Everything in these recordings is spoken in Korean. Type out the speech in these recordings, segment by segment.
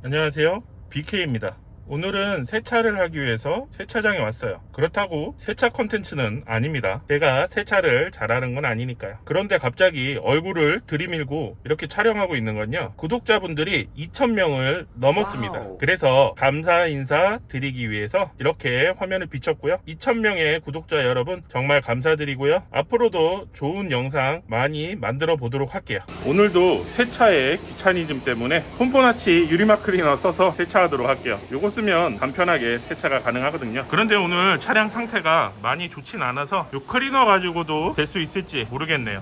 안녕하세요, BK입니다. 오늘은 세차를 하기 위해서 세차장에 왔어요. 그렇다고 세차 컨텐츠는 아닙니다. 제가 세차를 잘하는 건 아니니까요. 그런데 갑자기 얼굴을 들이밀고 이렇게 촬영하고 있는 건요, 구독자분들이 2,000명을 넘었습니다. 그래서 감사 인사 드리기 위해서 이렇게 화면을 비췄고요. 2,000명의 구독자 여러분 정말 감사드리고요. 앞으로도 좋은 영상 많이 만들어 보도록 할게요. 오늘도 세차의 귀차니즘 때문에 홈포나치 유리막 클리너 써서 세차하도록 할게요. 요거 쓰면 간편하게 세차가 가능하거든요. 그런데 오늘 차량 상태가 많이 좋진 않아서 이 클리너 가지고도 될 수 있을지 모르겠네요.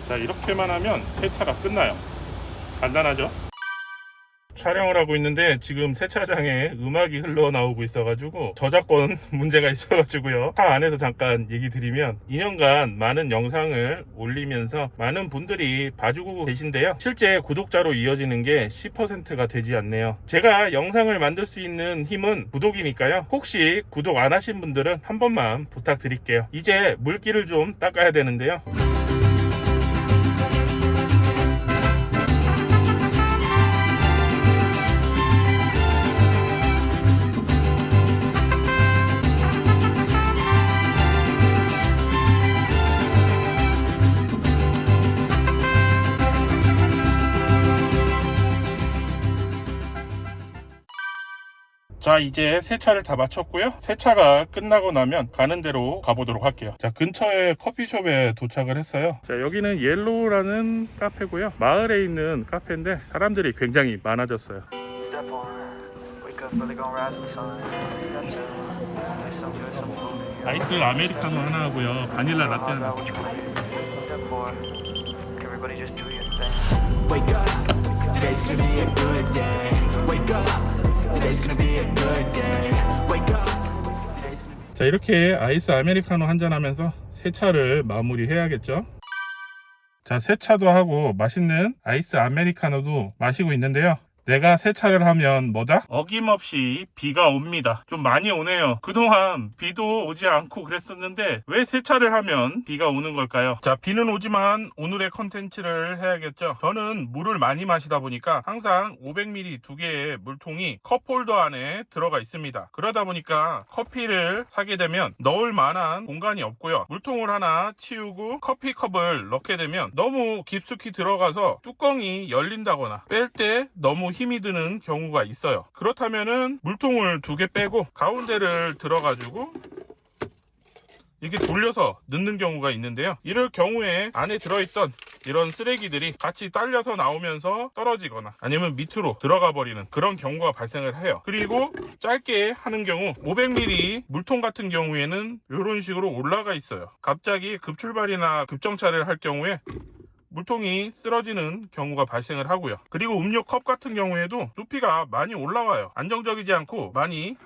자, 이렇게만 하면 세차가 끝나요. 간단하죠? 촬영을 하고 있는데 지금 세차장에 음악이 흘러나오고 있어가지고 저작권 문제가 있어가지고요. 차 안에서 잠깐 얘기 드리면 2년간 많은 영상을 올리면서 많은 분들이 봐주고 계신데요, 실제 구독자로 이어지는 게 10%가 되지 않네요. 제가 영상을 만들 수 있는 힘은 구독이니까요. 혹시 구독 안 하신 분들은 한 번만 부탁드릴게요. 이제 물기를 좀 닦아야 되는데요. 자, 이제 세차를 다 마쳤고요. 세차가 끝나고 나면 가는 대로 가보도록 할게요. 자, 근처에 커피숍에 도착을 했어요. 자, 여기는 옐로우라는 카페고요. 마을에 있는 카페인데 사람들이 굉장히 많아졌어요. 아이스 아메리카노 하나 하고요, 바닐라 라떼 하나 하고요. Wake up, today's gonna be a good day. Wake up, today's gonna be a good day. Wake up. 자, 이렇게 아이스 아메리카노 한잔 하면서 세차를 마무리해야겠죠. 자, 세차도 하고 맛있는 아이스 아메리카노도 마시고 있는데요, 내가 세차를 하면 뭐다? 어김없이 비가 옵니다. 좀 많이 오네요. 그동안 비도 오지 않고 그랬었는데 왜 세차를 하면 비가 오는 걸까요? 자, 비는 오지만 오늘의 컨텐츠를 해야겠죠. 저는 물을 많이 마시다 보니까 항상 500ml 두 개의 물통이 컵홀더 안에 들어가 있습니다. 그러다 보니까 커피를 사게 되면 넣을 만한 공간이 없고요. 물통을 하나 치우고 커피컵을 넣게 되면 너무 깊숙이 들어가서 뚜껑이 열린다거나 뺄 때 너무 힘이 드는 경우가 있어요. 그렇다면은 물통을 두 개 빼고 가운데를 들어가지고 이렇게 돌려서 넣는 경우가 있는데요, 이럴 경우에 안에 들어있던 이런 쓰레기들이 같이 딸려서 나오면서 떨어지거나 아니면 밑으로 들어가 버리는 그런 경우가 발생을 해요. 그리고 짧게 하는 경우 500ml 물통 같은 경우에는 이런 식으로 올라가 있어요. 갑자기 급출발이나 급정차를 할 경우에 물통이 쓰러지는 경우가 발생을 하고요. 그리고 음료 컵 같은 경우에도 높이가 많이 올라와요. 안정적이지 않고 많이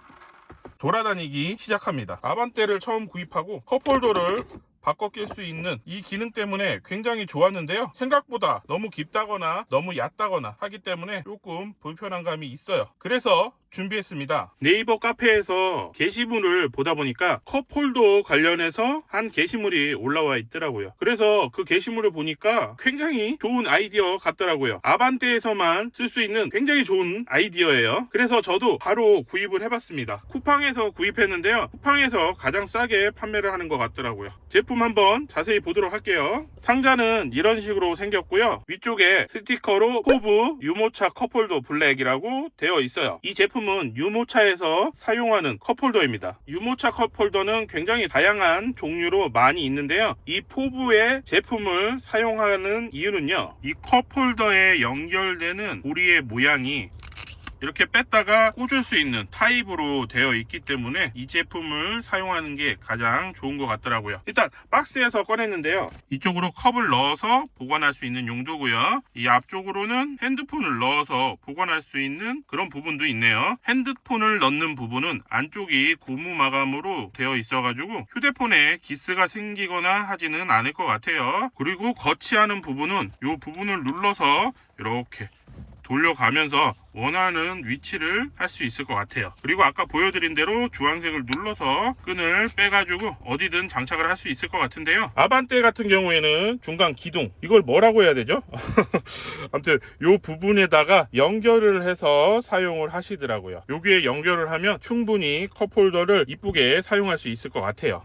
돌아다니기 시작합니다. 아반떼를 처음 구입하고 컵홀더를 바꿔 낄 수 있는 이 기능 때문에 굉장히 좋았는데요, 생각보다 너무 깊다거나 너무 얕다거나 하기 때문에 조금 불편한 감이 있어요. 그래서 준비했습니다. 네이버 카페에서 게시물을 보다 보니까 컵홀더 관련해서 한 게시물이 올라와 있더라고요. 그래서 그 게시물을 보니까 굉장히 좋은 아이디어 같더라고요. 아반떼에서만 쓸 수 있는 굉장히 좋은 아이디어예요. 그래서 저도 바로 구입을 해봤습니다. 쿠팡에서 구입했는데요, 쿠팡에서 가장 싸게 판매를 하는 것 같더라고요. 제품 한번 자세히 보도록 할게요. 상자는 이런 식으로 생겼고요, 위쪽에 스티커로 호브 유모차 컵홀더 블랙이라고 되어 있어요. 이 제품은 유모차에서 사용하는 컵홀더입니다. 유모차 컵홀더는 굉장히 다양한 종류로 많이 있는데요, 이 포브의 제품을 사용하는 이유는요, 이 컵홀더에 연결되는 고리의 모양이 이렇게 뺐다가 꽂을 수 있는 타입으로 되어 있기 때문에 이 제품을 사용하는 게 가장 좋은 것 같더라고요. 일단 박스에서 꺼냈는데요, 이쪽으로 컵을 넣어서 보관할 수 있는 용도고요. 이 앞쪽으로는 핸드폰을 넣어서 보관할 수 있는 그런 부분도 있네요. 핸드폰을 넣는 부분은 안쪽이 고무 마감으로 되어 있어 가지고 휴대폰에 기스가 생기거나 하지는 않을 것 같아요. 그리고 거치하는 부분은 이 부분을 눌러서 이렇게 돌려가면서 원하는 위치를 할 수 있을 것 같아요. 그리고 아까 보여드린 대로 주황색을 눌러서 끈을 빼가지고 어디든 장착을 할 수 있을 것 같은데요. 아반떼 같은 경우에는 중간 기둥, 이걸 뭐라고 해야 되죠? 아무튼 이 부분에다가 연결을 해서 사용을 하시더라고요. 여기에 연결을 하면 충분히 컵홀더를 이쁘게 사용할 수 있을 것 같아요.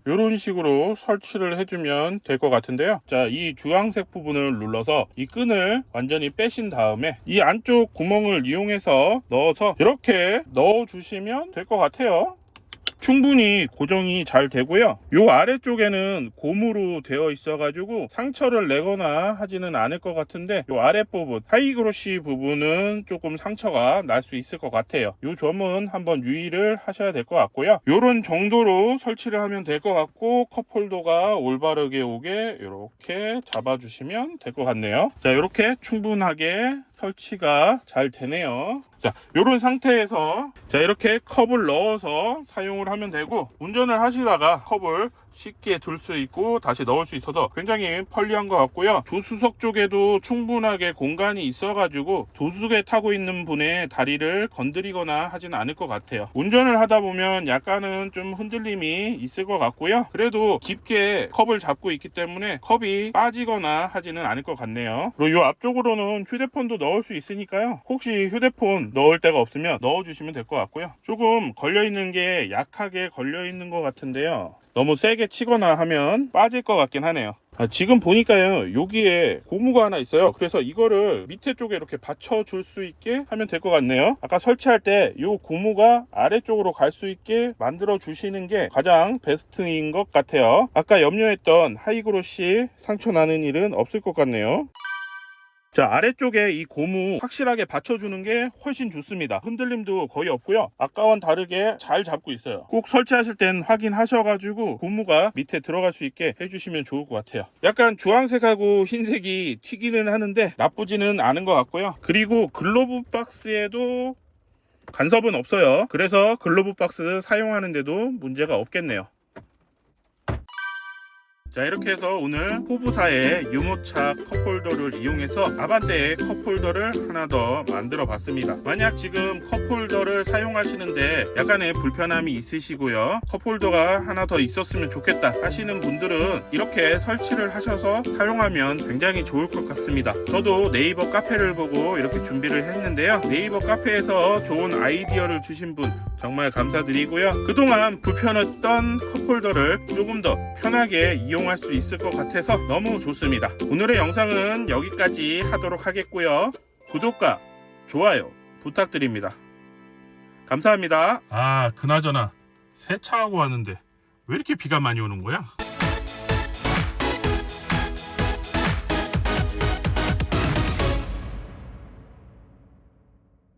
이런 식으로 설치를 해주면 될 것 같은데요. 자, 이 주황색 부분을 눌러서 이 끈을 완전히 빼신 다음에 이 안쪽 구멍을 이용해서 넣어서 이렇게 넣어 주시면 될 것 같아요. 충분히 고정이 잘 되고요. 요 아래쪽에는 고무로 되어 있어 가지고 상처를 내거나 하지는 않을 것 같은데, 요 아랫부분 하이그로시 부분은 조금 상처가 날 수 있을 것 같아요. 요 점은 한번 유의를 하셔야 될 것 같고요. 요런 정도로 설치를 하면 될 것 같고, 컵홀더가 올바르게 오게 이렇게 잡아주시면 될 것 같네요. 자, 이렇게 충분하게 설치가 잘 되네요. 자, 요런 상태에서 자, 이렇게 컵을 넣어서 사용을 하면 되고, 운전을 하시다가 컵을 쉽게 둘 수 있고 다시 넣을 수 있어서 굉장히 편리한 것 같고요. 조수석 쪽에도 충분하게 공간이 있어 가지고 조수석에 타고 있는 분의 다리를 건드리거나 하진 않을 것 같아요. 운전을 하다 보면 약간은 좀 흔들림이 있을 것 같고요. 그래도 깊게 컵을 잡고 있기 때문에 컵이 빠지거나 하지는 않을 것 같네요. 그리고 이 앞쪽으로는 휴대폰도 넣을 수 있으니까요, 혹시 휴대폰 넣을 데가 없으면 넣어 주시면 될 것 같고요. 조금 걸려있는 게 약하게 걸려있는 것 같은데요, 너무 세게 치거나 하면 빠질 것 같긴 하네요. 지금 보니까요, 여기에 고무가 하나 있어요. 그래서 이거를 밑에 쪽에 이렇게 받쳐줄 수 있게 하면 될 것 같네요. 아까 설치할 때 이 고무가 아래쪽으로 갈 수 있게 만들어 주시는 게 가장 베스트인 것 같아요. 아까 염려했던 하이그로시 상처 나는 일은 없을 것 같네요. 자, 아래쪽에 이 고무 확실하게 받쳐주는 게 훨씬 좋습니다. 흔들림도 거의 없고요. 아까와는 다르게 잘 잡고 있어요. 꼭 설치하실 땐 확인하셔가지고 고무가 밑에 들어갈 수 있게 해주시면 좋을 것 같아요. 약간 주황색하고 흰색이 튀기는 하는데 나쁘지는 않은 것 같고요. 그리고 글로브 박스에도 간섭은 없어요. 그래서 글로브 박스 사용하는데도 문제가 없겠네요. 자, 이렇게 해서 오늘 호부사의 유모차 컵홀더를 이용해서 아반떼의 컵홀더를 하나 더 만들어 봤습니다. 만약 지금 컵홀더를 사용하시는데 약간의 불편함이 있으시고요, 컵홀더가 하나 더 있었으면 좋겠다 하시는 분들은 이렇게 설치를 하셔서 사용하면 굉장히 좋을 것 같습니다. 저도 네이버 카페를 보고 이렇게 준비를 했는데요, 네이버 카페에서 좋은 아이디어를 주신 분 정말 감사드리고요. 그동안 불편했던 컵홀더를 조금 더 편하게 이용할 수 있을 것 같아서 너무 좋습니다. 오늘의 영상은 여기까지 하도록 하겠고요. 구독과 좋아요 부탁드립니다. 감사합니다. 그나저나 세차하고 왔는데 왜 이렇게 비가 많이 오는 거야?